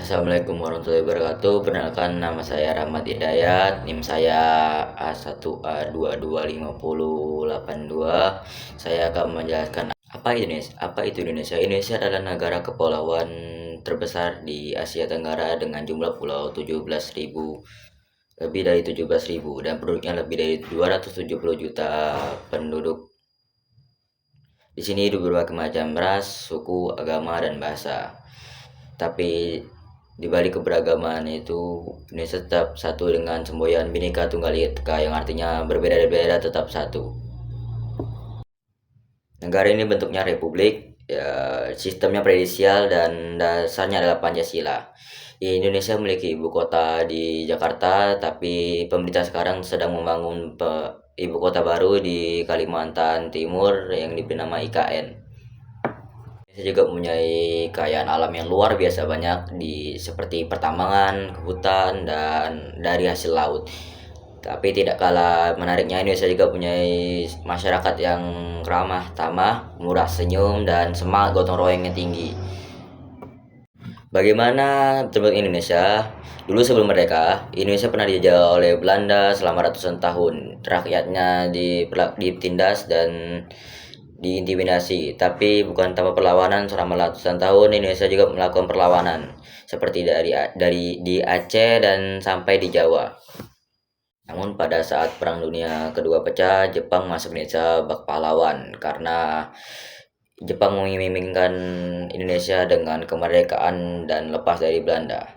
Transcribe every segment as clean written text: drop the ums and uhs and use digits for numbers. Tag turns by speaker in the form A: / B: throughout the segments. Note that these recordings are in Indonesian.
A: Assalamualaikum warahmatullahi wabarakatuh. Perkenalkan, nama saya Rahmat Hidayat, NIM saya A1A22582. Saya akan menjelaskan apa itu Indonesia. Indonesia adalah negara kepulauan terbesar di Asia Tenggara dengan jumlah pulau 17.000, lebih dari 17.000, dan penduduknya lebih dari 270 juta penduduk. Di sini hidup berbagai macam ras, suku, agama, dan bahasa. Tapi di balik keberagaman itu, Indonesia tetap satu dengan semboyan Bhinneka Tunggal Ika, yang artinya berbeda-beda tetap satu. Negara ini bentuknya republik, ya, sistemnya presidensial, dan dasarnya adalah Pancasila. Indonesia memiliki ibu kota di Jakarta, tapi pemerintah sekarang sedang membangun ibu kota baru di Kalimantan Timur yang diberi nama IKN. Indonesia juga mempunyai kekayaan alam yang luar biasa banyak, seperti pertambangan, hutan, dan dari hasil laut. Tapi tidak kalah menariknya, Indonesia juga punya masyarakat yang ramah tamah, murah senyum, dan semangat gotong royongnya tinggi. Bagaimana bentuk Indonesia? Dulu sebelum merdeka, Indonesia pernah dijajah oleh Belanda selama ratusan tahun. Rakyatnya ditindas dan diintimidasi, tapi bukan tanpa perlawanan. Selama ratusan tahun Indonesia juga melakukan perlawanan, seperti di Aceh dan sampai di Jawa. Namun pada saat Perang Dunia Kedua pecah, Jepang masuk Indonesia bak pahlawan karena Jepang mengiming-imingkan Indonesia dengan kemerdekaan dan lepas dari Belanda.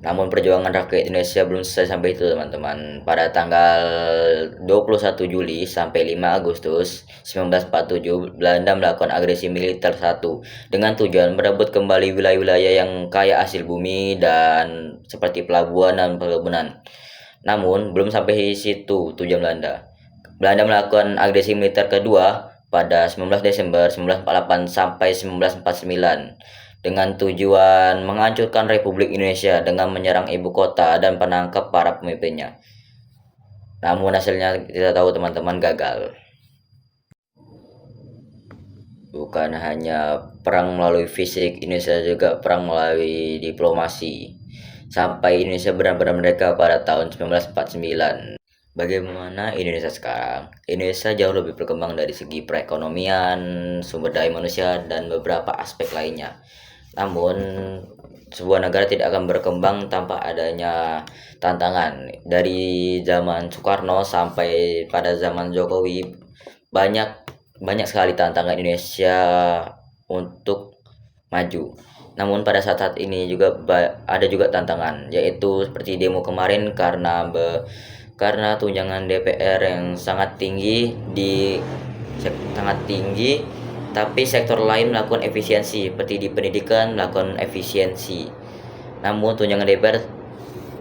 A: Namun perjuangan rakyat Indonesia belum selesai sampai itu, teman-teman. Pada tanggal 21 Juli sampai 5 Agustus 1947, Belanda melakukan agresi militer dengan tujuan merebut kembali wilayah-wilayah yang kaya hasil bumi dan seperti pelabuhan dan perkebunan. Namun belum sampai situ tujuan Belanda. Belanda melakukan agresi militer kedua pada 19 Desember 1948 sampai 1949 dengan tujuan menghancurkan Republik Indonesia dengan menyerang ibu kota dan menangkap para pemimpinnya. Namun hasilnya kita tahu, teman-teman, gagal. Bukan hanya perang melalui fisik, Indonesia juga perang melalui diplomasi. Sampai Indonesia benar-benar merdeka pada tahun 1949. Bagaimana Indonesia sekarang? Indonesia jauh lebih berkembang dari segi perekonomian, sumber daya manusia, dan beberapa aspek lainnya. Namun, sebuah negara tidak akan berkembang tanpa adanya tantangan. Dari zaman Soekarno sampai pada zaman Jokowi, banyak sekali tantangan Indonesia untuk maju. Namun pada saat ini juga ada juga tantangan, yaitu seperti demo kemarin karena tunjangan DPR yang sangat tinggi, tapi sektor lain melakukan efisiensi, seperti di pendidikan melakukan efisiensi. Namun tunjangan DPR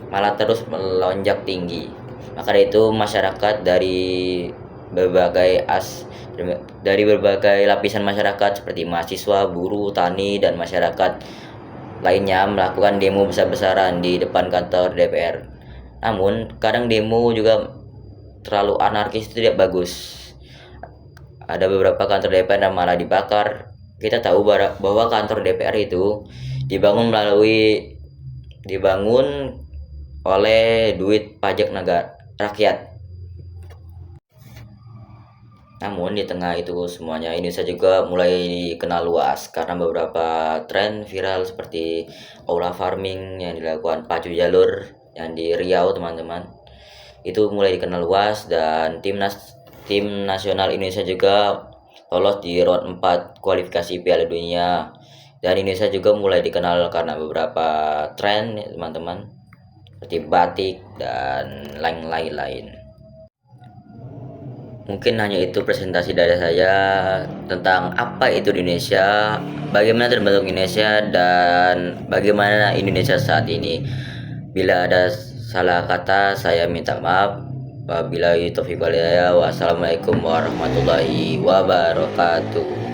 A: malah terus melonjak tinggi. Maka dari itu masyarakat dari berbagai lapisan masyarakat seperti mahasiswa, buruh, tani, dan masyarakat lainnya melakukan demo besar-besaran di depan kantor DPR. Namun kadang demo juga terlalu anarkis, itu tidak bagus. Ada beberapa kantor DPR yang malah dibakar. Kita tahu bahwa kantor DPR itu dibangun oleh duit pajak negara rakyat. Namun di tengah itu semuanya, Indonesia juga mulai dikenal luas karena beberapa tren viral seperti aula farming yang dilakukan pacu jalur yang di Riau, teman-teman. Itu mulai dikenal luas, dan tim nasional Indonesia juga lolos di round 4 kualifikasi Piala Dunia. Dan Indonesia juga mulai dikenal karena beberapa tren, teman-teman, seperti batik dan lain-lain. Mungkin hanya itu presentasi dari saya tentang apa itu Indonesia, bagaimana terbentuk Indonesia, dan bagaimana Indonesia saat ini. Bila ada salah kata, saya minta maaf. Wabillahi taufiq wal hidayah. Wassalamualaikum warahmatullahi wabarakatuh.